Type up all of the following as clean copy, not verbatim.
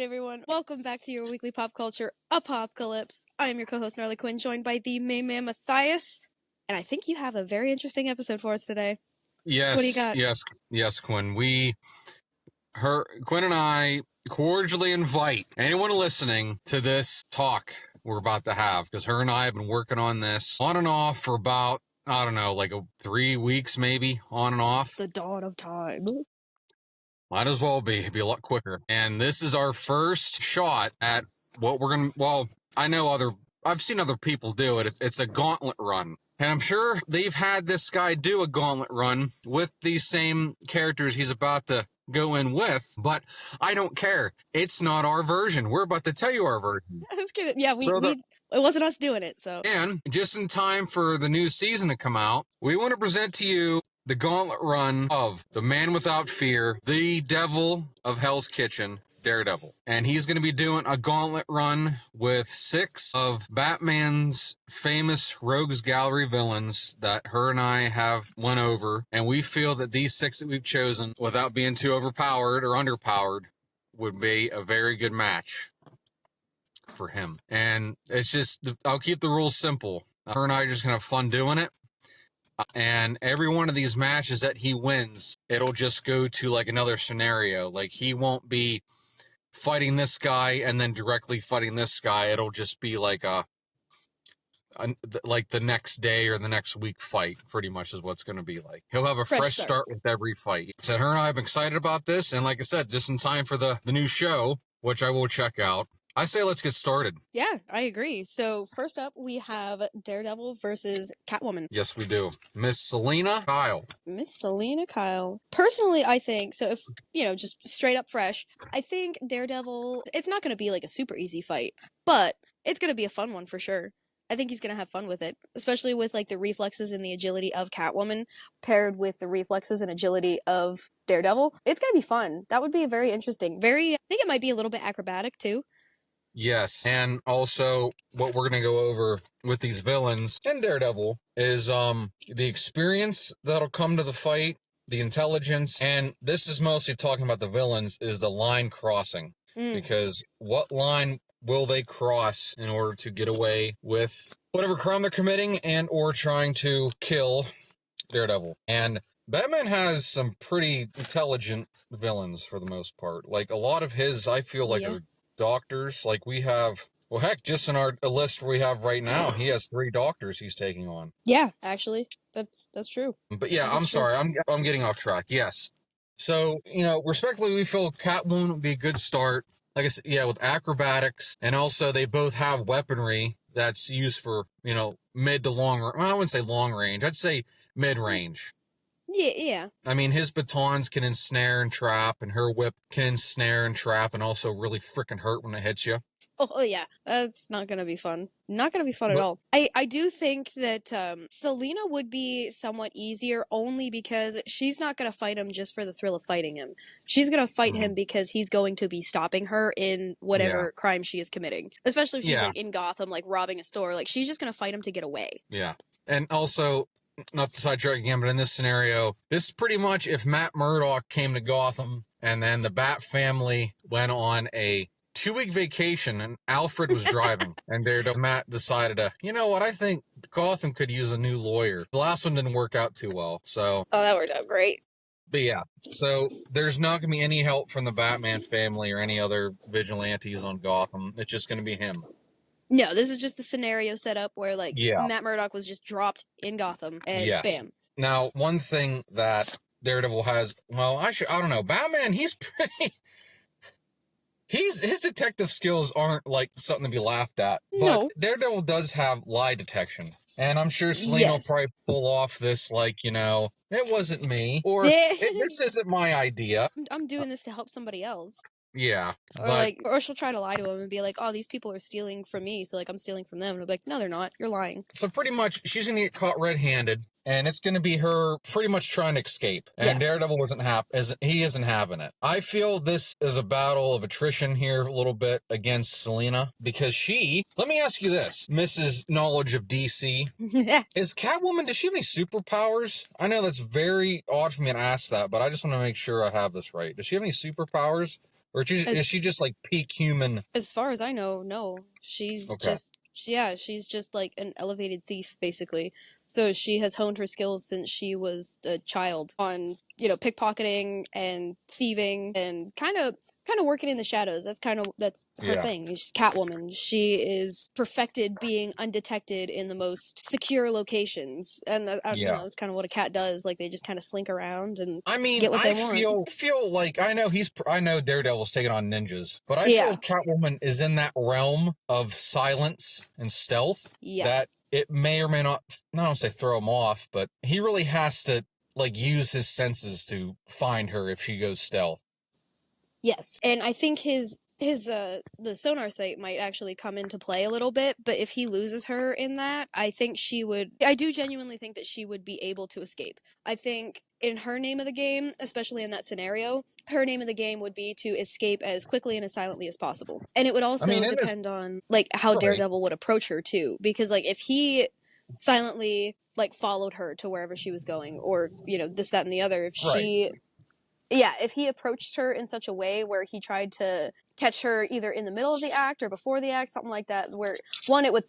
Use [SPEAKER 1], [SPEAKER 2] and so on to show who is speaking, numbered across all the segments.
[SPEAKER 1] everyone. Welcome back to your weekly pop culture apocalypse. I am your co-host Gnarly Quinn, joined by the main man Matthias, and I think you have a very interesting episode for us today.
[SPEAKER 2] Yes,
[SPEAKER 1] what do you got?
[SPEAKER 2] yes, Quinn. Quinn and I cordially invite anyone listening to this talk we're about to have, because her and I have been working on this on and off for about, I don't know, like 3 weeks maybe, on and off.
[SPEAKER 1] Since the dawn of time.
[SPEAKER 2] Might as well be. It'd be a lot quicker. And this is our first shot at what we're going to, well, I've seen other people do it. It's a gauntlet run. And I'm sure they've had this guy do a gauntlet run with these same characters he's about to go in with, but I don't care. It's not our version. We're about to tell you our version.
[SPEAKER 1] I was kidding. Yeah, it wasn't us doing it, so.
[SPEAKER 2] And just in time for the new season to come out, we want to present to you the gauntlet run of the man without fear, the devil of Hell's Kitchen, Daredevil. And he's going to be doing a gauntlet run with 6 of Batman's famous Rogues Gallery villains that her and I have went over. And we feel that these 6 that we've chosen, without being too overpowered or underpowered, would be a very good match for him. And it's just, I'll keep the rules simple. Her and I are just going to have fun doing it. And every one of these matches that he wins, it'll just go to like another scenario. Like he won't be fighting this guy and then directly fighting this guy. It'll just be like like the next day or the next week fight, pretty much is what's going to be like. He'll have a fresh start with every fight. So her and I have been excited about this. And like I said, just in time for the new show, which I will check out. I say let's get started.
[SPEAKER 1] Yeah, I agree. So first up, we have Daredevil versus Catwoman.
[SPEAKER 2] Yes, we do. Miss Selina Kyle.
[SPEAKER 1] Miss Selina Kyle. Personally, I think, so if, just straight up fresh, I think Daredevil, it's not going to be like a super easy fight, but it's going to be a fun one for sure. I think he's going to have fun with it, especially with like the reflexes and the agility of Catwoman paired with the reflexes and agility of Daredevil. It's going to be fun. That would be very interesting. I think it might be a little bit acrobatic too.
[SPEAKER 2] Yes, and also what we're going to go over with these villains in Daredevil is the experience that'll come to the fight, the intelligence, and this is mostly talking about the villains, is the line crossing. Because what line will they cross in order to get away with whatever crime they're committing and or trying to kill Daredevil? And Batman has some pretty intelligent villains for the most part. Like a lot of his, I feel like are doctors. Like we have, well heck, just in our list we have right now, he has 3 doctors he's taking on.
[SPEAKER 1] Yeah, actually, that's true.
[SPEAKER 2] But yeah, I'm sorry, I'm getting off track. Yes. So, respectfully, we feel Catwoman would be a good start. Like I said, yeah, with acrobatics, and also they both have weaponry that's used for, mid to long, well, I wouldn't say long range, I'd say mid-range.
[SPEAKER 1] Yeah.
[SPEAKER 2] I mean, his batons can ensnare and trap, and her whip can ensnare and trap, and also really freaking hurt when it hits you.
[SPEAKER 1] Oh yeah, that's not going to be fun. Not going to be fun at all. I do think that Selina would be somewhat easier only because she's not going to fight him just for the thrill of fighting him. She's going to fight him because he's going to be stopping her in whatever crime she is committing. Especially if she's like in Gotham, like robbing a store. Like she's just going to fight him to get away. Yeah.
[SPEAKER 2] And also, not to sidetrack again, but in this scenario, this is pretty much if Matt Murdock came to Gotham and then the Bat family went on a 2-week vacation and Alfred was driving and Daredevil Matt decided to, I think Gotham could use a new lawyer. The last one didn't work out too well, so.
[SPEAKER 1] Oh, that worked out great.
[SPEAKER 2] But yeah, so there's not going to be any help from the Batman family or any other vigilantes on Gotham. It's just going to be him.
[SPEAKER 1] No, this is just the scenario set up where, Matt Murdock was just dropped in Gotham, and bam.
[SPEAKER 2] Now, one thing that Daredevil has, well, I don't know, Batman, he's pretty... His detective skills aren't, something to be laughed at. But Daredevil does have lie detection. And I'm sure Selina will probably pull off this, it wasn't me. Or, this isn't my idea.
[SPEAKER 1] I'm doing this to help somebody else.
[SPEAKER 2] Yeah.
[SPEAKER 1] Or she'll try to lie to him and be like, oh, these people are stealing from me, so, I'm stealing from them. And I'll be like, no, they're not. You're lying.
[SPEAKER 2] So pretty much, she's going to get caught red-handed, and it's going to be her pretty much trying to escape. And Daredevil isn't having it. I feel this is a battle of attrition here a little bit against Selina, because let me ask you this, Mrs. Knowledge of DC, is Catwoman, does she have any superpowers? I know that's very odd for me to ask that, but I just want to make sure I have this right. Does she have any superpowers? Or is she
[SPEAKER 1] As
[SPEAKER 2] just like peak human?
[SPEAKER 1] as far as I know, no.
[SPEAKER 2] Okay.
[SPEAKER 1] She's just like an elevated thief, basically. So she has honed her skills since she was a child on, pickpocketing and thieving and kind of working in the shadows. That's her
[SPEAKER 2] Yeah.
[SPEAKER 1] thing. She's Catwoman. She is perfected being undetected in the most secure locations, and
[SPEAKER 2] Yeah.
[SPEAKER 1] that's kind of what a cat does. Like they just kind of slink around and
[SPEAKER 2] I mean,
[SPEAKER 1] get what they want.
[SPEAKER 2] feel like I know Daredevil's taking on ninjas, but I
[SPEAKER 1] Yeah,
[SPEAKER 2] feel Catwoman is in that realm of silence and stealth
[SPEAKER 1] yeah.
[SPEAKER 2] that it may or may not, I don't say throw him off, but he really has to like use his senses to find her if she goes stealth.
[SPEAKER 1] Yes. And I think his the sonar sight might actually come into play a little bit, but if he loses her in that, I do genuinely think that she would be able to escape. I think in her name of the game, especially in that scenario, her name of the game would be to escape as quickly and as silently as possible. And it would
[SPEAKER 2] I mean,
[SPEAKER 1] also
[SPEAKER 2] in this,
[SPEAKER 1] depend on like how
[SPEAKER 2] right,
[SPEAKER 1] Daredevil would approach her too, because like if he silently like followed her to wherever she was going, or this, that, and the other,
[SPEAKER 2] right,
[SPEAKER 1] if he approached her in such a way where he tried to catch her either in the middle of the act or before the act, something like that, where one, it would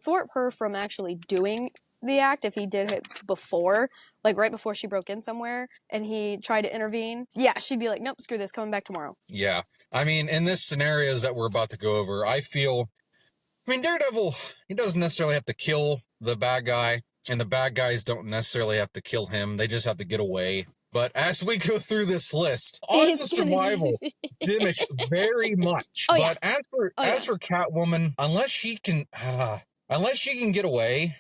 [SPEAKER 1] thwart her from actually doing the act if he did it before, like right before she broke in somewhere and he tried to intervene. Yeah, she'd be like, nope, screw this, coming back tomorrow.
[SPEAKER 2] yeah. I mean, in this scenarios that we're about to go over, Daredevil, he doesn't necessarily have to kill the bad guy, and the bad guys don't necessarily have to kill him. They just have to get away. But as we go through this list, odds of
[SPEAKER 1] It's gonna
[SPEAKER 2] survival diminish very much.
[SPEAKER 1] Oh yeah.
[SPEAKER 2] But as for Catwoman, unless she can get away,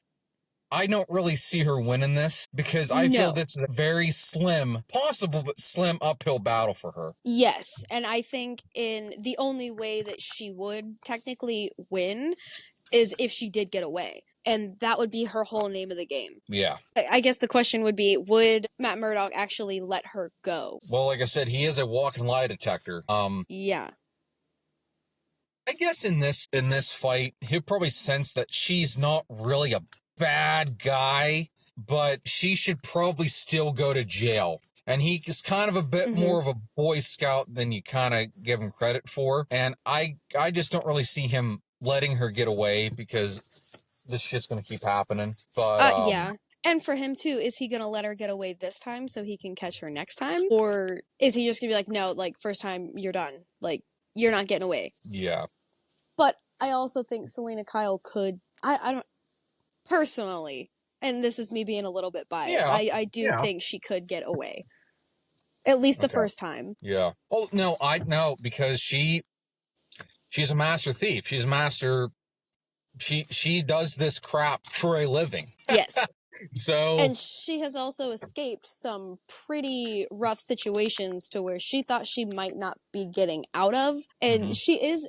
[SPEAKER 2] I don't really see her winning this because I feel
[SPEAKER 1] No.
[SPEAKER 2] this is a very slim, possible but slim uphill battle for her.
[SPEAKER 1] Yes, and I think in the only way that she would technically win is if she did get away. And that would be her whole name of the game.
[SPEAKER 2] Yeah.
[SPEAKER 1] I guess the question would be, would Matt Murdock actually let her go?
[SPEAKER 2] Well, like I said, he is a walking lie detector.
[SPEAKER 1] Yeah.
[SPEAKER 2] I guess in this fight, he'll probably sense that she's not really a bad guy, but she should probably still go to jail. And he is kind of a bit more of a Boy Scout than you kind of give him credit for. And I just don't really see him letting her get away because this shit's going to keep happening. But
[SPEAKER 1] yeah. And for him too, is he gonna let her get away this time so he can catch her next time? Or is he just gonna be like, no, like first time you're done. Like, you're not getting away.
[SPEAKER 2] Yeah.
[SPEAKER 1] But I also think Selena Kyle could I don't personally, and this is me being a little bit biased,
[SPEAKER 2] Yeah.
[SPEAKER 1] I do think she could get away. At least the first time.
[SPEAKER 2] Yeah. Oh no, because she's a master thief. She's a master. She does this crap for a living.
[SPEAKER 1] Yes.
[SPEAKER 2] So,
[SPEAKER 1] and she has also escaped some pretty rough situations to where she thought she might not be getting out of, and she is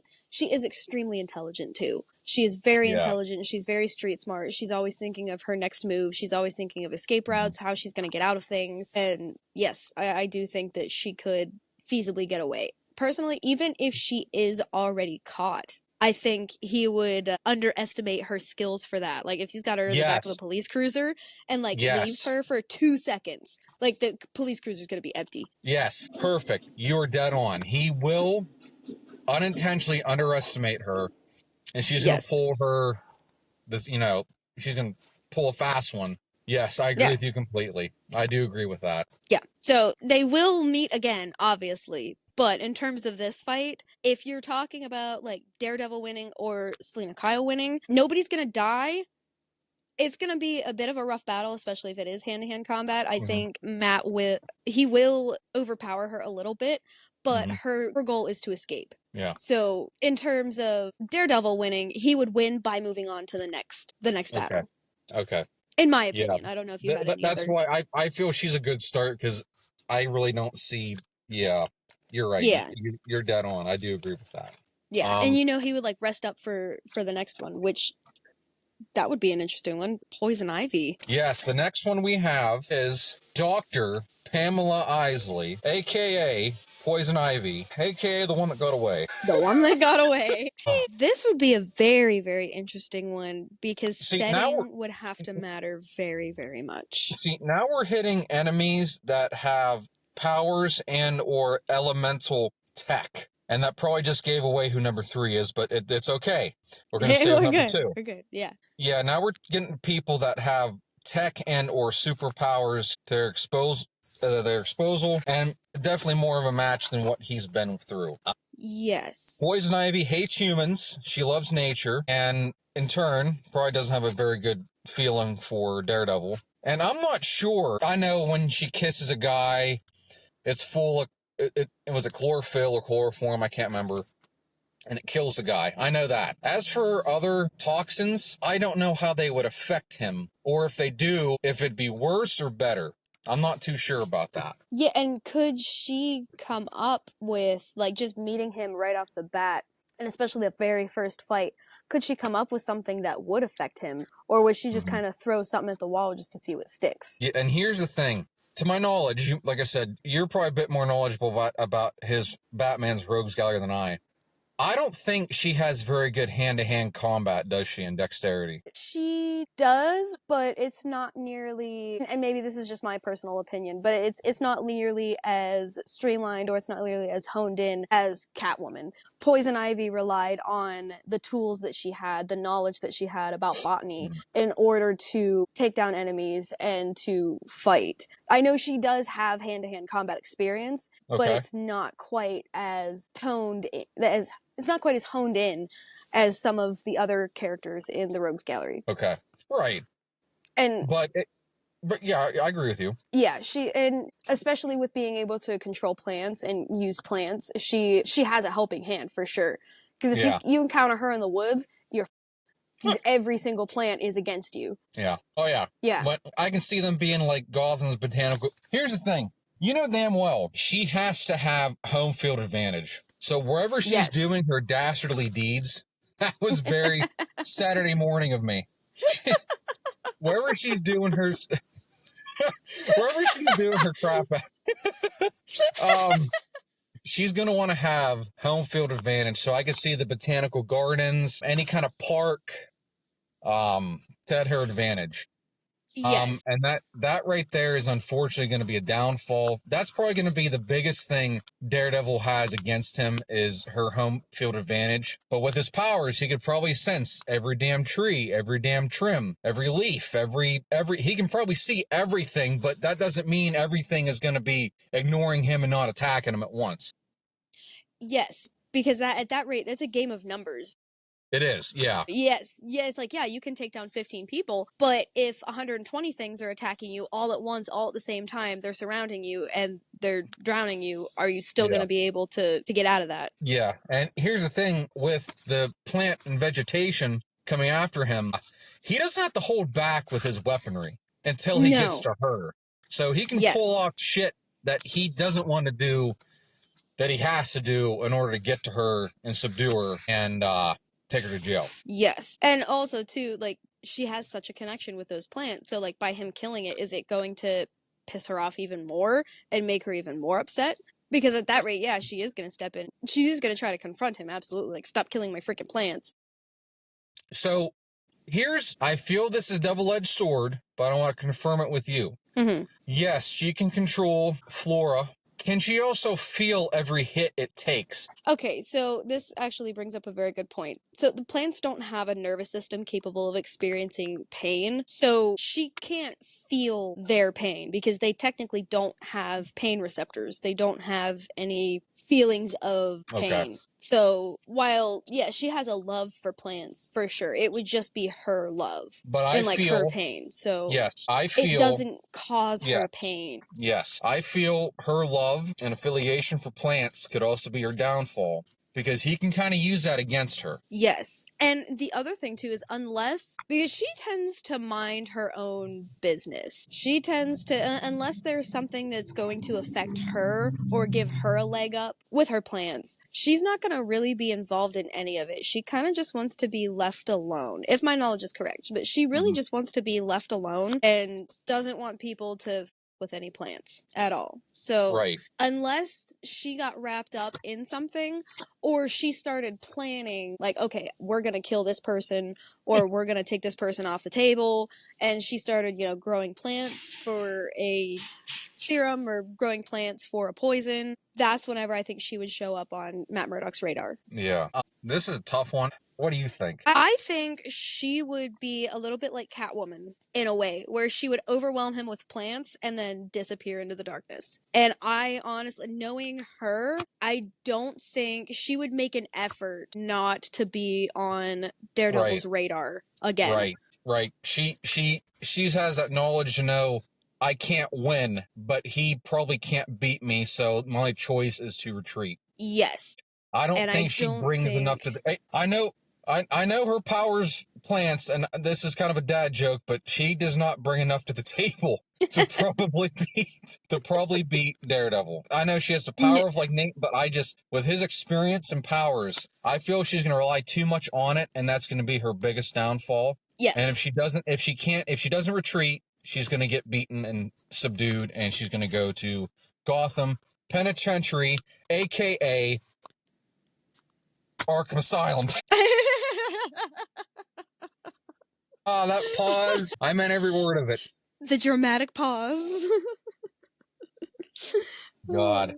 [SPEAKER 1] extremely intelligent too. She is very intelligent. She's very street smart. She's always thinking of her next move. She's always thinking of escape routes, how she's going to get out of things. And yes, I do think that she could feasibly get away. Personally, even if she is already caught, I think he would underestimate her skills for that. Like, if he's got her in the back of a police cruiser and, like, leaves her for 2 seconds, like, the police cruiser's gonna be empty.
[SPEAKER 2] Yes, perfect. You're dead on. He will unintentionally underestimate her, and she's going to pull her, she's going to pull a fast one. Yes, I agree with you completely. I do agree with that.
[SPEAKER 1] Yeah. So they will meet again, obviously. But in terms of this fight, if you're talking about like Daredevil winning or Selena Kyle winning, nobody's going to die. It's going to be a bit of a rough battle, especially if it is hand-to-hand combat. I think Matt will overpower her a little bit, but her goal is to escape.
[SPEAKER 2] Yeah.
[SPEAKER 1] So in terms of Daredevil winning, he would win by moving on to the next battle.
[SPEAKER 2] Okay.
[SPEAKER 1] In my opinion. I don't know if you had any
[SPEAKER 2] That's
[SPEAKER 1] other...
[SPEAKER 2] why I feel she's a good start, because I really don't see... Yeah, you're right.
[SPEAKER 1] Yeah.
[SPEAKER 2] You're dead on. I do agree with that.
[SPEAKER 1] Yeah, and he would like rest up for the next one, which that would be an interesting one. Poison Ivy.
[SPEAKER 2] Yes, the next one we have is Dr. Pamela Isley, a.k.a. Poison Ivy, a.k.a. the one that got away.
[SPEAKER 1] The one that got away. This would be a very, very interesting one, because setting would have to matter very, very much.
[SPEAKER 2] See, now we're hitting enemies that have powers and or elemental tech. And that probably just gave away who number 3 is, but it's okay. We're going to stay with number 2.
[SPEAKER 1] We're good, yeah.
[SPEAKER 2] Yeah, now we're getting people that have tech and or superpowers to their disposal, and definitely more of a match than what he's been through.
[SPEAKER 1] Yes.
[SPEAKER 2] Poison Ivy hates humans. She loves nature, and in turn, probably doesn't have a very good feeling for Daredevil. And I'm not sure. I know when she kisses a guy, it's full of, it was a chlorophyll or chloroform, I can't remember, and it kills the guy. I know that. As for other toxins, I don't know how they would affect him, or if they do, if it'd be worse or better. I'm not too sure about that.
[SPEAKER 1] Yeah, and could she come up with, like, just meeting him right off the bat, and especially the very first fight, could she come up with something that would affect him? Or would she just kind of throw something at the wall just to see what sticks?
[SPEAKER 2] Yeah, and here's the thing. To my knowledge, like I said, you're probably a bit more knowledgeable about his Batman's Rogues Gallery than I. I don't think she has very good hand-to-hand combat, does she, in dexterity?
[SPEAKER 1] She does, but it's not nearly, and maybe this is just my personal opinion, but it's not nearly as streamlined, or it's not nearly as honed in as Catwoman. Poison Ivy relied on the tools that she had, the knowledge that she had about botany, in order to take down enemies and to fight. I know she does have hand-to-hand combat experience, but it's not quite as it's not quite as honed in as some of the other characters in the Rogues Gallery.
[SPEAKER 2] Okay. Right.
[SPEAKER 1] And
[SPEAKER 2] but yeah, I agree with you.
[SPEAKER 1] Yeah, and especially with being able to control plants and use plants, she has a helping hand for sure. Because if you encounter her in the woods, because every single plant is against you.
[SPEAKER 2] Yeah. Oh yeah.
[SPEAKER 1] Yeah.
[SPEAKER 2] But I can see them being like Gotham's botanical. Here's the thing. You know damn well she has to have home field advantage. So wherever she's doing her dastardly deeds, that was very Saturday morning of me. Wherever she's doing her crap, she's going to want to have home field advantage. So I can see the botanical gardens, any kind of park, to her advantage.
[SPEAKER 1] Yes.
[SPEAKER 2] And that right there is unfortunately going to be a downfall. That's probably going to be the biggest thing Daredevil has against him, is her home field advantage. But with his powers, he could probably sense every damn tree, every damn trim, every leaf, every he can probably see everything, but that doesn't mean everything is going to be ignoring him and not attacking him at once.
[SPEAKER 1] Yes, because at that rate, that's a game of numbers.
[SPEAKER 2] It is, yeah.
[SPEAKER 1] Yes, it's like, yeah, you can take down 15 people, but if 120 things are attacking you all at once, all at the same time, they're surrounding you and they're drowning you, are you still going to be able to get out of that? Yeah,
[SPEAKER 2] and here's the thing with the plant and vegetation coming after him, he doesn't have to hold back with his weaponry until he gets to her. So he can pull off shit that he doesn't want to do, that he has to do in order to get to her and subdue her and take her to jail.
[SPEAKER 1] Yes. And also, too, like, she has such a connection with those plants. So, like, by him killing it, is it going to piss her off even more and make her even more upset? Because at that rate, yeah, she is going to step in. She's going to try to confront him, absolutely. Like, stop killing my freaking plants.
[SPEAKER 2] So, I feel this is a double-edged sword, but I want to confirm it with you.
[SPEAKER 1] Mm-hmm.
[SPEAKER 2] Yes, she can control flora. Can she also feel every hit it takes?
[SPEAKER 1] Okay, so this actually brings up a very good point. So the plants don't have a nervous system capable of experiencing pain, so she can't feel their pain because they technically don't have pain receptors. They don't have any feelings of pain.
[SPEAKER 2] Okay.
[SPEAKER 1] So while, yeah, she has a love for plants, for sure, it would just be her love.
[SPEAKER 2] But I feel
[SPEAKER 1] her pain. So
[SPEAKER 2] yes, I feel
[SPEAKER 1] it doesn't cause her pain.
[SPEAKER 2] Yes, I feel her love and affiliation for plants could also be her downfall, because he can kind of use that against her.
[SPEAKER 1] Yes. And the other thing, too, is because she tends to mind her own business. She tends to, unless there's something that's going to affect her or give her a leg up with her plants, she's not going to really be involved in any of it. She kind of just wants to be left alone, if my knowledge is correct. But she really just wants to be left alone and doesn't want people to with any plants at all. So
[SPEAKER 2] Right.
[SPEAKER 1] unless she got wrapped up in something or she started planning, like, okay, we're going to kill this person or we're going to take this person off the table, and she started, growing plants for a serum or growing plants for a poison, that's whenever I think she would show up on Matt Murdock's radar.
[SPEAKER 2] Yeah. This is a tough one. What do you think?
[SPEAKER 1] I think she would be a little bit like Catwoman in a way, where she would overwhelm him with plants and then disappear into the darkness. And I honestly, knowing her, I don't think she would make an effort not to be on Daredevil's radar again.
[SPEAKER 2] Right. She has that knowledge to know I can't win, but he probably can't beat me, so my choice is to retreat.
[SPEAKER 1] Yes.
[SPEAKER 2] I don't think she brings enough to the... I know her powers plants, and this is kind of a dad joke, but she does not bring enough to the table to probably beat Daredevil. I know she has the power of like Nate, but with his experience and powers, I feel she's going to rely too much on it, and that's going to be her biggest downfall.
[SPEAKER 1] Yes.
[SPEAKER 2] And if she doesn't retreat, she's going to get beaten and subdued, and she's going to go to Gotham Penitentiary, aka Arkham Asylum. That pause. I meant every word of it.
[SPEAKER 1] The dramatic pause.
[SPEAKER 2] God.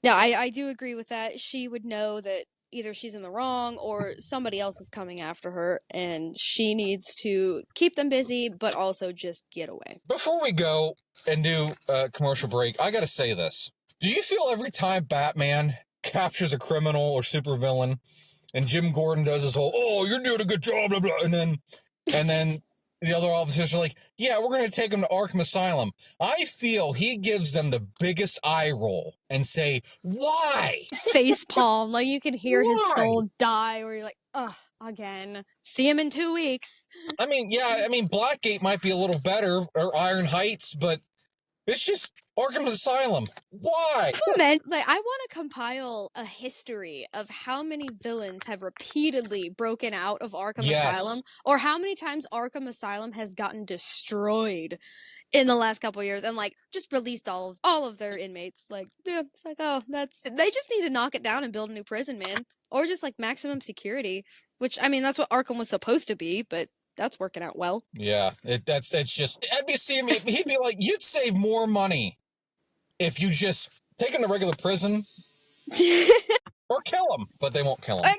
[SPEAKER 1] No, I do agree with that. She would know that either she's in the wrong or somebody else is coming after her, and she needs to keep them busy, but also just get away.
[SPEAKER 2] Before we go and do a commercial break, I gotta say this. Do you feel every time Batman captures a criminal or supervillain, and Jim Gordon does his whole, oh, you're doing a good job, blah, blah, and then the other officers are like, yeah, we're going to take him to Arkham Asylum. I feel he gives them the biggest eye roll and say, why?
[SPEAKER 1] Face palm, like you can hear his soul die, where you're like, ugh, again. See him in 2 weeks.
[SPEAKER 2] I mean, Blackgate might be a little better, or Iron Heights, but it's just Arkham Asylum. Why?
[SPEAKER 1] I want to compile a history of how many villains have repeatedly broken out of Arkham Asylum, or how many times Arkham Asylum has gotten destroyed in the last couple years, and just released all of their inmates. It's like, oh, they just need to knock it down and build a new prison, man, or just maximum security, which that's what Arkham was supposed to be, but that's working out well.
[SPEAKER 2] Yeah, it's just NBC. He'd be like, you'd save more money if you just take him to regular prison or kill him, but they won't kill him.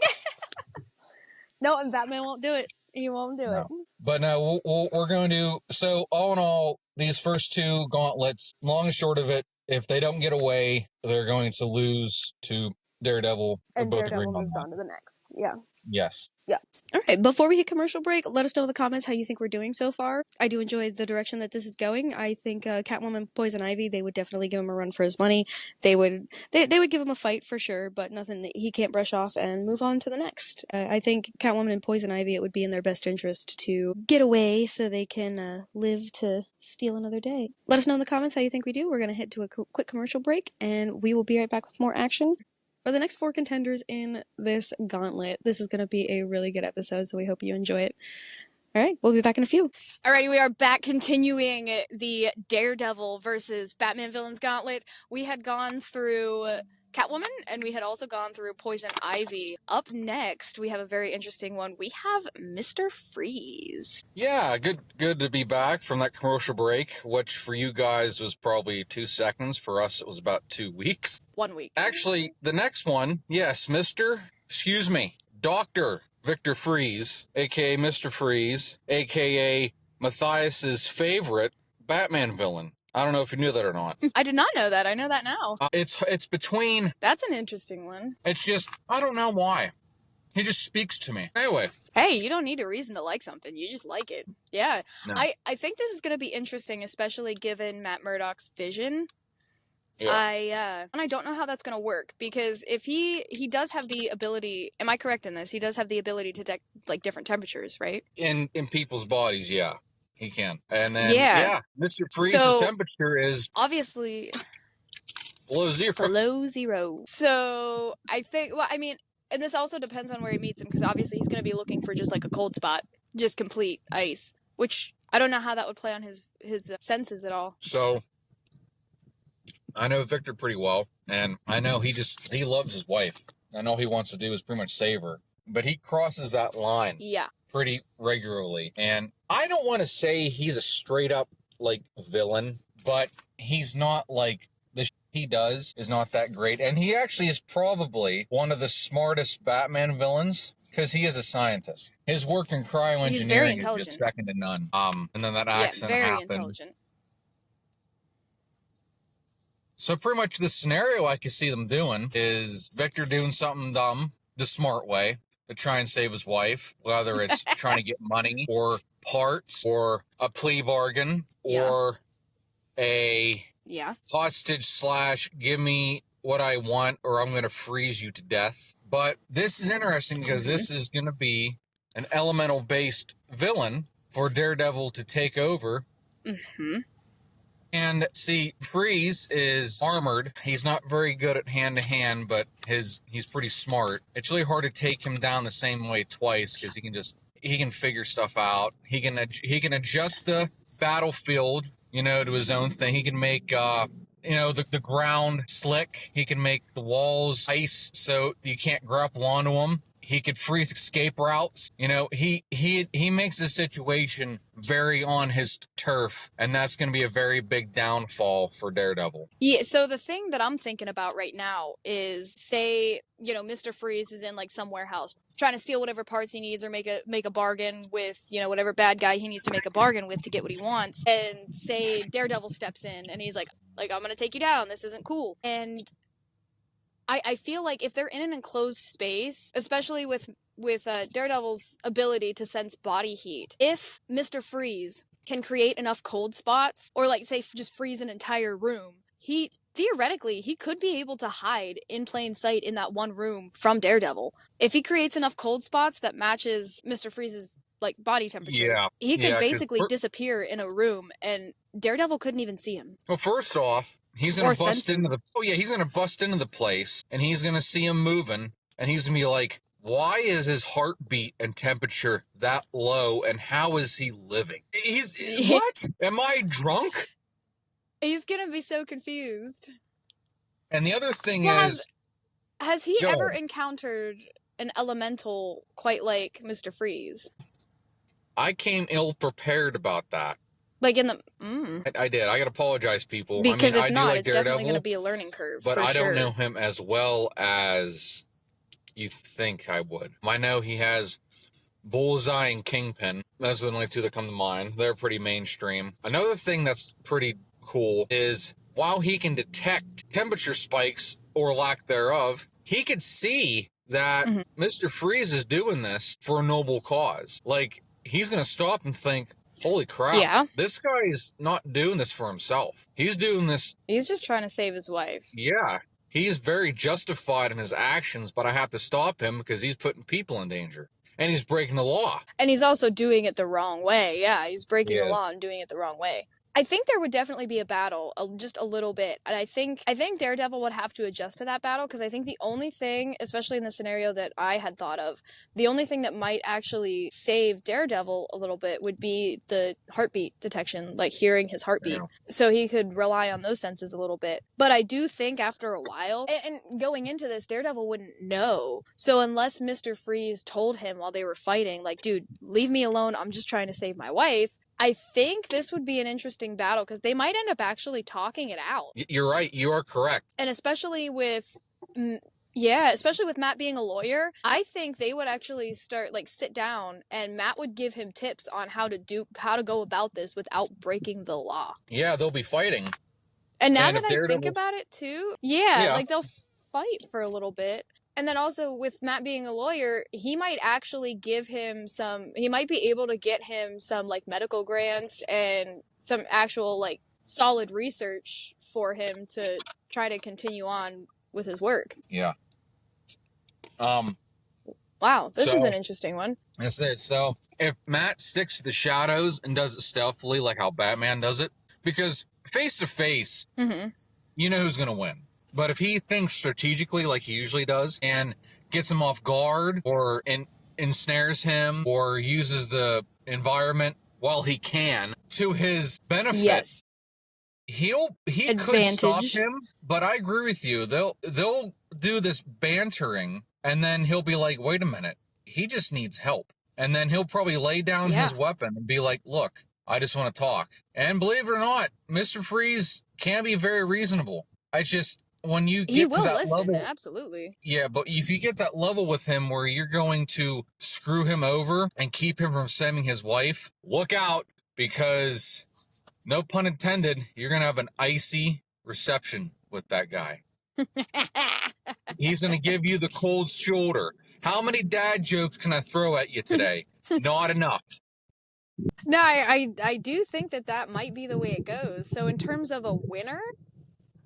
[SPEAKER 1] No, and Batman won't do it. He won't do it.
[SPEAKER 2] But no, we're going to. So all in all, these first two gauntlets, long and short of it, if they don't get away, they're going to lose to Daredevil.
[SPEAKER 1] And Daredevil moves on to the next. Yeah.
[SPEAKER 2] Yes.
[SPEAKER 1] Yeah. All right. Before we hit commercial break, let us know in the comments how you think we're doing so far. I do enjoy the direction that this is going. I think Catwoman, Poison Ivy, they would definitely give him a run for his money. They would give him a fight for sure, but nothing that he can't brush off and move on to the next. I think Catwoman and Poison Ivy, it would be in their best interest to get away so they can live to steal another day. Let us know in the comments how you think we do. We're going to head to a quick commercial break, and we will be right back with more action for the next 4 contenders in this gauntlet. This is going to be a really good episode, so we hope you enjoy it. All right, we'll be back in a few. Alrighty, we are back continuing the Daredevil versus Batman Villains Gauntlet. We had gone through Catwoman, and we had also gone through Poison Ivy. Up next, we have a very interesting one. We have Mr. Freeze.
[SPEAKER 2] Yeah, good to be back from that commercial break, which for you guys was probably 2 seconds. For us, it was about 2 weeks.
[SPEAKER 1] 1 week.
[SPEAKER 2] Actually, the next one, yes, Dr. Victor Freeze, a.k.a. Mr. Freeze, a.k.a. Matthias's favorite Batman villain. I don't know if you knew that or not.
[SPEAKER 1] I did not know that. I know that now.
[SPEAKER 2] It's between...
[SPEAKER 1] That's an interesting one.
[SPEAKER 2] It's just, I don't know why. He just speaks to me. Anyway.
[SPEAKER 1] Hey, you don't need a reason to like something. You just like it. Yeah. No. I think this is going to be interesting, especially given Matt Murdock's vision. Yeah. And I don't know how that's going to work, because if he does have the ability, am I correct in this? He does have the ability to detect different temperatures, right?
[SPEAKER 2] In people's bodies, yeah. He can. And then, Mr. Freeze's temperature is...
[SPEAKER 1] obviously...
[SPEAKER 2] below zero.
[SPEAKER 1] Below zero. So, I think... well, I mean, and this also depends on where he meets him, because obviously he's going to be looking for just a cold spot. Just complete ice. Which, I don't know how that would play on his senses at all.
[SPEAKER 2] So, I know Victor pretty well, and I know he loves his wife. And all he wants to do is pretty much save her. But he crosses that line pretty regularly. And I don't want to say he's a straight up, like, villain, but he's not like the shit he does is not that great. And he actually is probably one of the smartest Batman villains. Because he is a scientist. His work in cryoengineering is just second to none. And then that accident happened. Intelligent. So pretty much the scenario I can see them doing is Victor doing something dumb the smart way to try and save his wife, whether it's trying to get money or parts or a plea bargain or a hostage / give me what I want or I'm going to freeze you to death. But this is interesting because this is going to be an elemental-based villain for Daredevil to take over. And see, Freeze is armored. He's not very good at hand-to-hand, but he's pretty smart. It's really hard to take him down the same way twice because he can figure stuff out. He can adjust the battlefield, to his own thing. He can make the ground slick. He can make the walls ice so you can't grapple onto them. He could freeze escape routes. He makes the situation very on his turf, and that's going to be a very big downfall for Daredevil.
[SPEAKER 1] Yeah, so the thing that I'm thinking about right now is, say, Mr. Freeze is in, like, some warehouse trying to steal whatever parts he needs or make a bargain with, whatever bad guy he needs to make a bargain with to get what he wants. And say Daredevil steps in and he's like, I'm going to take you down. This isn't cool. And I feel like if they're in an enclosed space, especially with Daredevil's ability to sense body heat, if Mr. Freeze can create enough cold spots, or, like, say, just freeze an entire room, theoretically, he could be able to hide in plain sight in that one room from Daredevil. If he creates enough cold spots that matches Mr. Freeze's, like, body temperature, he could basically disappear in a room, and Daredevil couldn't even see him.
[SPEAKER 2] Well, first off, he's gonna bust into the place, and he's gonna see him moving, and he's gonna be like, why is his heartbeat and temperature that low, and how is he living? What? Am I drunk?
[SPEAKER 1] He's gonna be so confused.
[SPEAKER 2] And the other thing is...
[SPEAKER 1] Has he ever encountered an elemental quite like Mr. Freeze?
[SPEAKER 2] I came ill-prepared about that.
[SPEAKER 1] Like in the...
[SPEAKER 2] I did. I gotta apologize, people.
[SPEAKER 1] Because if not, it's definitely going to be a learning curve,
[SPEAKER 2] but I don't know him as well as you think I would. I know he has Bullseye and Kingpin. Those are the only two that come to mind. They're pretty mainstream. Another thing that's pretty cool is while he can detect temperature spikes or lack thereof, he could see that Mr. Freeze is doing this for a noble cause. Like, he's going to stop and think, holy crap, this guy's not doing this for himself. He's doing this...
[SPEAKER 1] He's just trying to save his wife.
[SPEAKER 2] Yeah. He's very justified in his actions, but I have to stop him because he's putting people in danger. And he's breaking the law.
[SPEAKER 1] And he's also doing it the wrong way. Yeah, he's breaking the law and doing it the wrong way. I think there would definitely be a battle, just a little bit. And I think Daredevil would have to adjust to that battle, because I think the only thing, especially in the scenario that I had thought of, the only thing that might actually save Daredevil a little bit would be the heartbeat detection, like hearing his heartbeat. Yeah. So he could rely on those senses a little bit. But I do think after a while, and going into this, Daredevil wouldn't know. So unless Mr. Freeze told him while they were fighting, like, dude, leave me alone, I'm just trying to save my wife, I think this would be an interesting battle, because they might end up actually talking it out.
[SPEAKER 2] You're right. You are correct.
[SPEAKER 1] And especially with Matt being a lawyer, I think they would actually sit down, and Matt would give him tips on how to go about this without breaking the law.
[SPEAKER 2] Yeah, they'll be fighting.
[SPEAKER 1] And now that I think about it too, like they'll fight for a little bit. And then also with Matt being a lawyer, he might actually he might be able to get him some, like, medical grants and some actual, like, solid research for him to try to continue on with his work.
[SPEAKER 2] Yeah.
[SPEAKER 1] Wow, this is an interesting one.
[SPEAKER 2] That's it. So if Matt sticks to the shadows and does it stealthily like how Batman does it, because face to face, you know who's going to win. But if he thinks strategically like he usually does and gets him off guard or ensnares him or uses the environment while he can to his benefit, he could stop
[SPEAKER 1] advantage.
[SPEAKER 2] him, but I agree with you. They'll do this bantering, and then he'll be like, wait a minute, he just needs help. And then he'll probably lay down his weapon and be like, look, I just want to talk. And believe it or not, Mr. Freeze can be very reasonable. I just, when you get to that level,
[SPEAKER 1] absolutely.
[SPEAKER 2] yeah, but if you get that level with him where you're going to screw him over and keep him from saving his wife, look out, because, no pun intended, you're going to have an icy reception with that guy. He's going to give you the cold shoulder. How many dad jokes can I throw at you today? Not enough.
[SPEAKER 1] No, I do think that might be the way it goes. So in terms of a winner,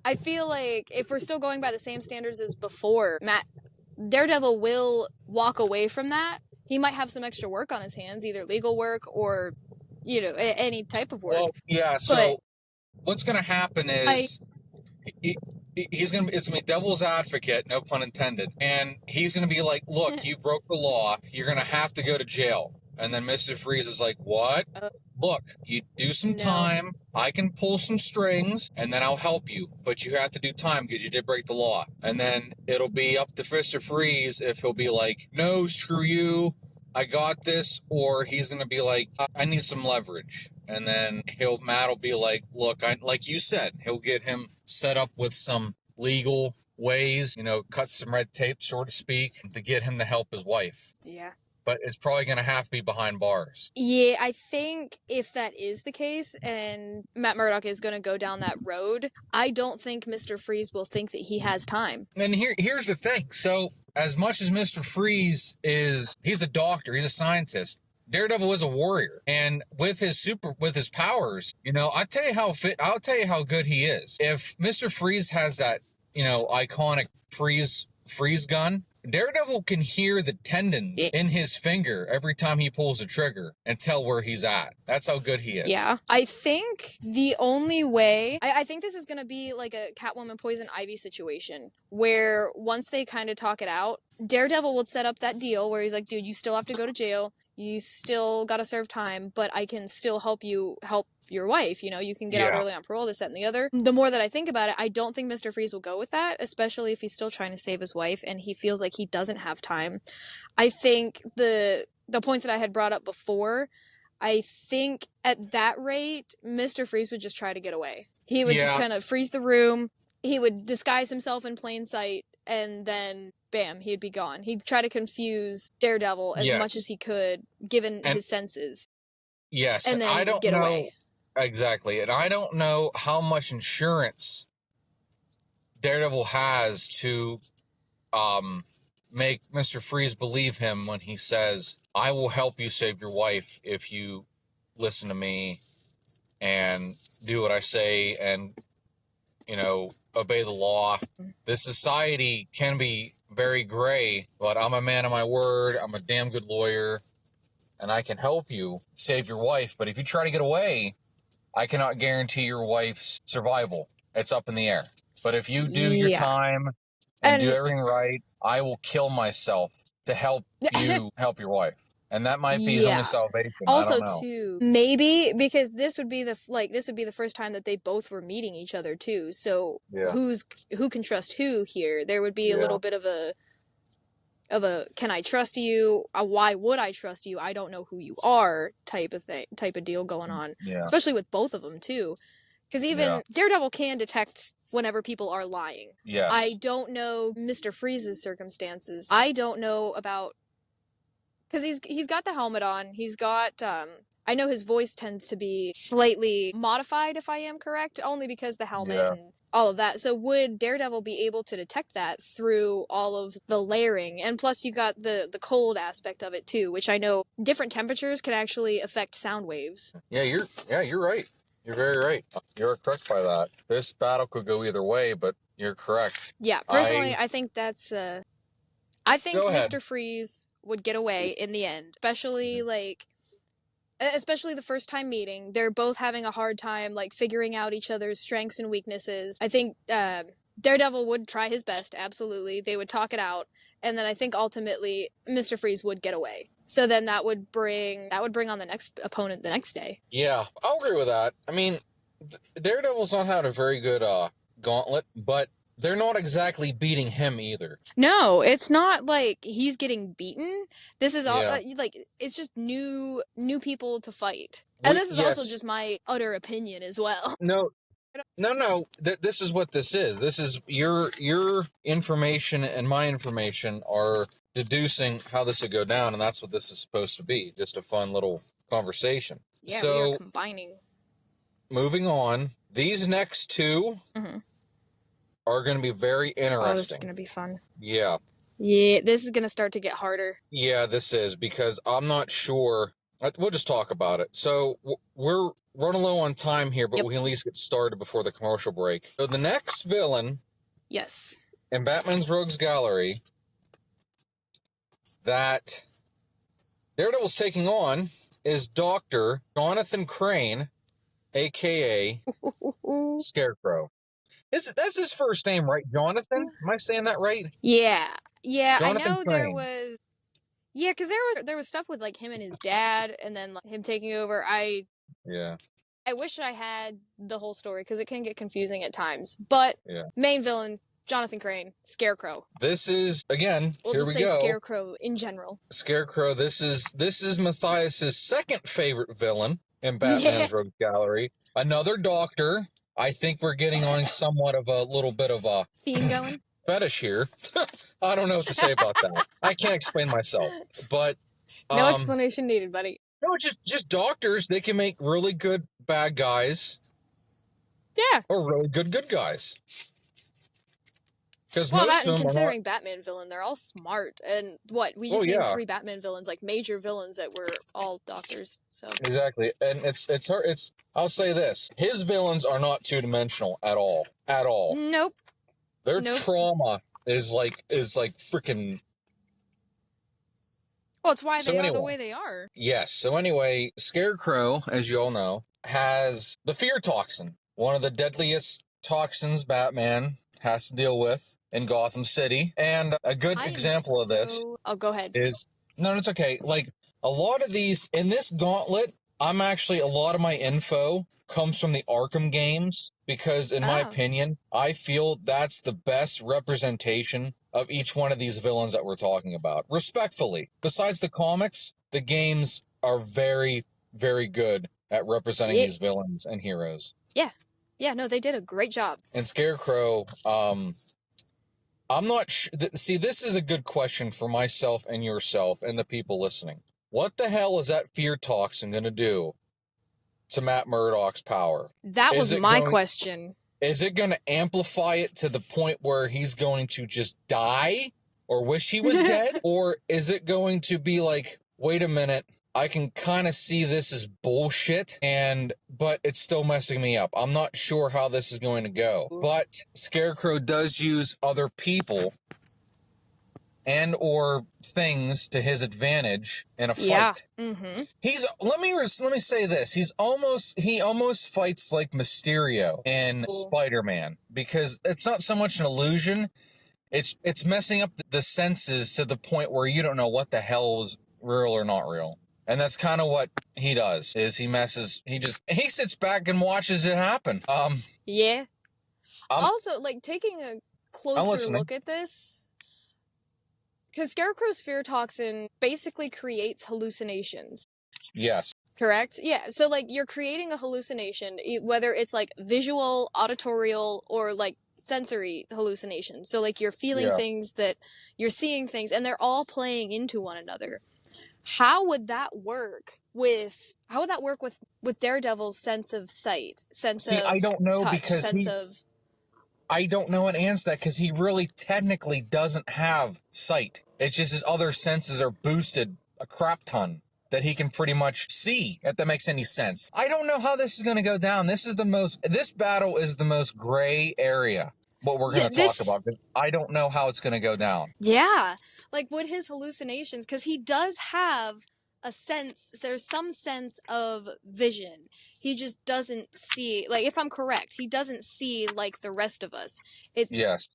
[SPEAKER 1] I feel like if we're still going by the same standards as before, Daredevil will walk away from that. He might have some extra work on his hands, either legal work or, any type of work.
[SPEAKER 2] Well, yeah, so what's going to happen is it's going to be devil's advocate, no pun intended. And he's going to be like, look, you broke the law. You're going to have to go to jail. And then Mr. Freeze is like, what? Look, you do some time. I can pull some strings, and then I'll help you. But you have to do time because you did break the law. And then it'll be up to Mr. Freeze if he'll be like, no, screw you, I got this, or he's going to be like, I need some leverage. And then Matt will be like, look, like you said, he'll get him set up with some legal ways, cut some red tape, so to speak, to get him to help his wife.
[SPEAKER 1] Yeah.
[SPEAKER 2] But it's probably going to have to be behind bars.
[SPEAKER 1] Yeah, I think if that is the case and Matt Murdock is going to go down that road, I don't think Mr. Freeze will think that he has time.
[SPEAKER 2] And here's the thing. So as much as Mr. Freeze he's a doctor, he's a scientist, Daredevil is a warrior. And with his powers, I'll tell you how good he is. If Mr. Freeze has that, iconic freeze gun, Daredevil can hear the tendons in his finger every time he pulls the trigger and tell where he's at. That's how good he is.
[SPEAKER 1] Yeah. I think the only way... I think this is going to be like a Catwoman Poison Ivy situation where once they kind of talk it out, Daredevil will set up that deal where he's like, dude, you still have to go to jail. You still got to serve time, but I can still help you help your wife. You can get out early on parole, this, that, and the other. The more that I think about it, I don't think Mr. Freeze will go with that, especially if he's still trying to save his wife and he feels like he doesn't have time. I think the points that I had brought up before, I think at that rate, Mr. Freeze would just try to get away. He would just kind of freeze the room. He would disguise himself in plain sight, and then bam, he'd be gone. He'd try to confuse Daredevil as much as he could, given his senses.
[SPEAKER 2] Yes,
[SPEAKER 1] and then
[SPEAKER 2] I don't
[SPEAKER 1] get
[SPEAKER 2] know
[SPEAKER 1] away.
[SPEAKER 2] Exactly, and I don't know how much insurance Daredevil has to make Mr. Freeze believe him when he says, I will help you save your wife if you listen to me and do what I say and, obey the law. This society can be very gray, but I'm a man of my word. I'm a damn good lawyer, and I can help you save your wife. But if you try to get away, I cannot guarantee your wife's survival. It's up in the air. But if you do your time and do everything right, I will kill myself to help you help your wife. And that might be his only salvation.
[SPEAKER 1] Also,
[SPEAKER 2] I don't know.
[SPEAKER 1] too, maybe because this would be the first time that they both were meeting each other too. So who can trust who here? There would be a little bit of a can I trust you? Why would I trust you? I don't know who you are type of deal going on.
[SPEAKER 2] Yeah.
[SPEAKER 1] Especially with both of them too. Because even Daredevil can detect whenever people are lying.
[SPEAKER 2] Yes.
[SPEAKER 1] I don't know Mr. Freeze's circumstances. I don't know about... Because he's got the helmet on. He's got... I know his voice tends to be slightly modified, if I am correct, only because the helmet and all of that. So would Daredevil be able to detect that through all of the layering? And plus you got the cold aspect of it too, which I know different temperatures can actually affect sound waves.
[SPEAKER 2] Yeah, you're right. You're very right. You're correct by that. This battle could go either way, but you're correct.
[SPEAKER 1] Yeah, personally, I think that's... I think
[SPEAKER 2] Mr.
[SPEAKER 1] Freeze would get away in the end, especially the first time meeting. They're both having a hard time figuring out each other's strengths and weaknesses. I think Daredevil would try his best, absolutely. They would talk it out, and then I think ultimately Mr. Freeze would get away. So then that would bring on the next opponent the next day.
[SPEAKER 2] Yeah, I'll agree with that. I mean, Daredevil's not had a very good gauntlet, but they're not exactly beating him either.
[SPEAKER 1] No, it's not like he's getting beaten. This is all
[SPEAKER 2] Yeah.
[SPEAKER 1] like it's just new people to fight.
[SPEAKER 2] Well,
[SPEAKER 1] And this is also
[SPEAKER 2] yes.
[SPEAKER 1] just my utter opinion as well.
[SPEAKER 2] No. This is what this is. This is your information and my information are deducing how this would go down, and that's what this is supposed to be. Just a fun little conversation.
[SPEAKER 1] Yeah,
[SPEAKER 2] so,
[SPEAKER 1] we are combining.
[SPEAKER 2] Moving on, these next two are going to be very interesting.
[SPEAKER 1] Oh, this is going to be fun.
[SPEAKER 2] Yeah.
[SPEAKER 1] Yeah, this is going to start to get harder.
[SPEAKER 2] Yeah, this is, because I'm not sure. We'll just talk about it. So we're running low on time here, but we can at least get started before the commercial break. So the next villain,
[SPEAKER 1] yes,
[SPEAKER 2] in Batman's Rogues Gallery that Daredevil's taking on is Dr. Jonathan Crane, a.k.a. Scarecrow. That's his first name, right? Jonathan? Am I saying that right?
[SPEAKER 1] Yeah.
[SPEAKER 2] Jonathan
[SPEAKER 1] I know
[SPEAKER 2] Crane.
[SPEAKER 1] there was. Yeah, because there was stuff with like him and his dad, and then like, him taking over. I wish I had the whole story because it can get confusing at times. But main villain, Jonathan Crane, Scarecrow.
[SPEAKER 2] This is, again,
[SPEAKER 1] we'll
[SPEAKER 2] here
[SPEAKER 1] just
[SPEAKER 2] we
[SPEAKER 1] say
[SPEAKER 2] go.
[SPEAKER 1] Scarecrow in general.
[SPEAKER 2] Scarecrow. This is Matthias's second favorite villain in Batman's Rogues Gallery. Another doctor. I think we're getting on somewhat of a little bit of a
[SPEAKER 1] theme going.
[SPEAKER 2] Fetish here. I don't know what to say about that. I can't explain myself, but
[SPEAKER 1] no explanation needed, buddy.
[SPEAKER 2] No, just doctors. They can make really good bad guys.
[SPEAKER 1] Yeah.
[SPEAKER 2] Or really good guys.
[SPEAKER 1] Well, that and considering Batman villain, they're all smart. And we just named 3 Batman villains, like major villains that were all doctors. So
[SPEAKER 2] exactly, and it's hard. I'll say this: his villains are not 2-dimensional at all. At all.
[SPEAKER 1] Nope.
[SPEAKER 2] Their trauma is like freaking.
[SPEAKER 1] Well, it's why they are the way they are.
[SPEAKER 2] Yes. So anyway, Scarecrow, as you all know, has the fear toxin, one of the deadliest toxins Batman has to deal with in Gotham City. And a good example of this
[SPEAKER 1] go ahead.
[SPEAKER 2] Is no, it's okay. Like a lot of these in this gauntlet, a lot of my info comes from the Arkham games because in my opinion, I feel that's the best representation of each one of these villains that we're talking about. Respectfully, besides the comics, the games are very, very good at representing these villains and heroes.
[SPEAKER 1] Yeah, no, they did a great job.
[SPEAKER 2] And Scarecrow, I'm not sure. See, this is a good question for myself and yourself and the people listening. What the hell is that fear toxin going to do to Matt Murdock's power?
[SPEAKER 1] That was my question.
[SPEAKER 2] Is it going to amplify it to the point where he's going to just die or wish he was dead? Or is it going to be like, wait a minute, I can kind of see this as bullshit, but it's still messing me up. I'm not sure how this is going to go. But Scarecrow does use other people and or things to his advantage in a fight.
[SPEAKER 1] Yeah. Mm-hmm.
[SPEAKER 2] Let me say this. He almost fights like Mysterio in Spider-Man, because it's not so much an illusion. It's messing up the senses to the point where you don't know what the hell is real or not real. And that's kind of what he does, is he sits back and watches it happen.
[SPEAKER 1] Yeah. Also, like, taking a closer look at this, because Scarecrow's fear toxin basically creates hallucinations.
[SPEAKER 2] Yes.
[SPEAKER 1] Correct? Yeah, so, like, you're creating a hallucination, whether it's, like, visual, auditorial, or, like, sensory hallucinations. So, like, you're feeling things that you're seeing things, and they're all playing into one another. How would that work with Daredevil's sense of sight,
[SPEAKER 2] I don't know,
[SPEAKER 1] touch,
[SPEAKER 2] because I don't know an answer to that, because he really technically doesn't have sight. It's just his other senses are boosted a crap ton that he can pretty much see, if that makes any sense. I don't know how this is going to go down. This battle is the most gray area, what we're going to talk about. I don't know how it's going to go down.
[SPEAKER 1] Yeah. Like, with his hallucinations, because he does have a sense, there's some sense of vision. He just doesn't see, like, if I'm correct, he doesn't see like the rest of us.
[SPEAKER 2] Yes.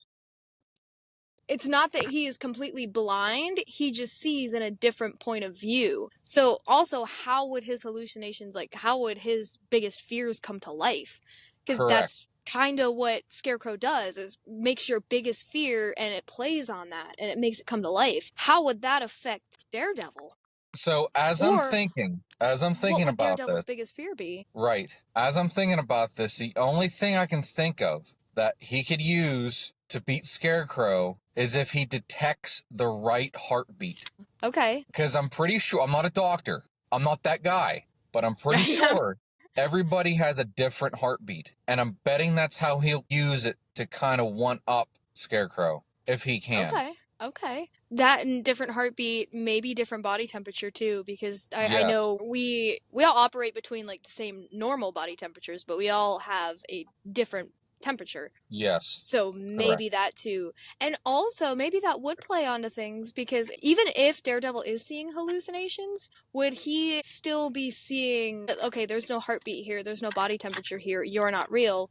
[SPEAKER 1] it's not that he is completely blind, he just sees in a different point of view. So also, how would his hallucinations, like, how would his biggest fears come to life? Because
[SPEAKER 2] Correct.
[SPEAKER 1] that's kind of what Scarecrow does, is makes your biggest fear and it plays on that and it makes it come to life. How would that affect Daredevil?
[SPEAKER 2] So as I'm thinking
[SPEAKER 1] What would
[SPEAKER 2] about
[SPEAKER 1] Daredevil's
[SPEAKER 2] this,
[SPEAKER 1] biggest fear be?
[SPEAKER 2] right, as I'm thinking about this, the only thing I can think of that he could use to beat Scarecrow is if he detects the right heartbeat.
[SPEAKER 1] Okay.
[SPEAKER 2] Because I'm pretty sure, I'm not a doctor, I'm not that guy, but I'm pretty sure everybody has a different heartbeat. And I'm betting that's how he'll use it to kind of one up Scarecrow, if he can.
[SPEAKER 1] Okay. That and different heartbeat, maybe different body temperature too, because I know we all operate between like the same normal body temperatures, but we all have a different temperature.
[SPEAKER 2] Yes.
[SPEAKER 1] So maybe that too. And also maybe that would play onto things, because even if Daredevil is seeing hallucinations, would he still be seeing, okay, there's no heartbeat here, there's no body temperature here, you're not real?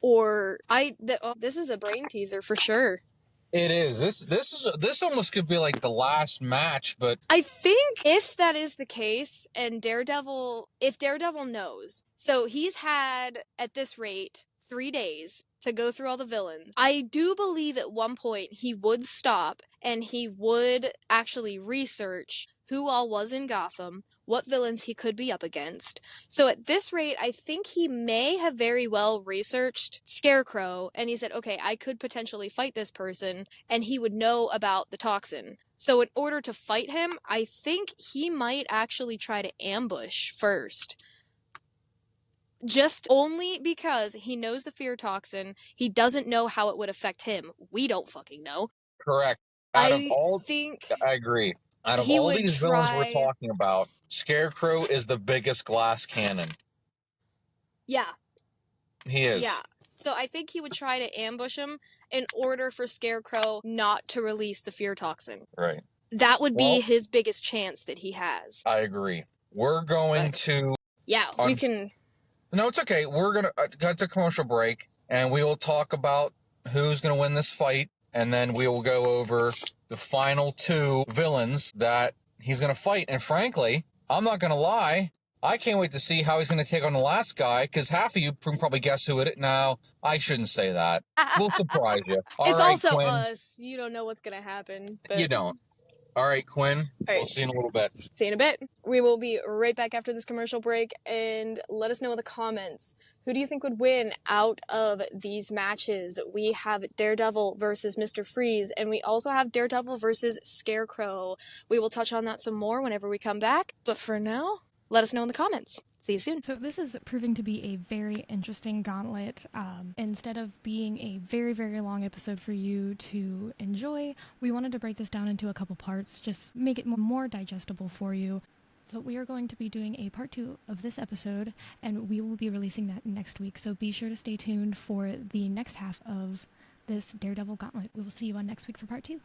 [SPEAKER 1] Or this is a brain teaser for sure.
[SPEAKER 2] It is. This almost could be like the last match, but
[SPEAKER 1] I think if that is the case, and if Daredevil knows, so he's had, at this rate, 3 days to go through all the villains. I do believe at one point he would stop and he would actually research who all was in Gotham, what villains he could be up against. So at this rate, I think he may have very well researched Scarecrow, and he said, okay, I could potentially fight this person, and he would know about the toxin. So in order to fight him, I think he might actually try to ambush first. Just only because he knows the fear toxin, he doesn't know how it would affect him. We don't fucking know.
[SPEAKER 2] correct.
[SPEAKER 1] I
[SPEAKER 2] agree. Out of all these villains we're talking about, Scarecrow is the biggest glass cannon.
[SPEAKER 1] Yeah.
[SPEAKER 2] He is.
[SPEAKER 1] Yeah. So I think he would try to ambush him in order for Scarecrow not to release the fear toxin.
[SPEAKER 2] Right.
[SPEAKER 1] That would be his biggest chance that he has.
[SPEAKER 2] I agree. We're going to...
[SPEAKER 1] Yeah, we can...
[SPEAKER 2] No, it's okay. We're going to cut to commercial break, and we will talk about who's going to win this fight, and then we will go over the final 2 villains that he's going to fight. And frankly, I'm not going to lie, I can't wait to see how he's going to take on the last guy, because half of you can probably guess who it is. No, I shouldn't say that. We'll surprise you.
[SPEAKER 1] It's also Quinn. Us. You don't know what's going to happen. But...
[SPEAKER 2] You don't. All right, Quinn. We'll see you in a little bit.
[SPEAKER 1] See you in a bit. We will be right back after this commercial break, and let us know in the comments, who do you think would win out of these matches? We have Daredevil versus Mr. Freeze, and we also have Daredevil versus Scarecrow. We will touch on that some more whenever we come back, but for now, let us know in the comments. See you soon.
[SPEAKER 3] So this is proving to be a very interesting gauntlet. Instead of being a very, very long episode for you to enjoy, we wanted to break this down into a couple parts, just make it more digestible for you. So we are going to be doing a part 2 of this episode, and we will be releasing that next week. So be sure to stay tuned for the next half of this Daredevil gauntlet. We will see you on next week for part 2.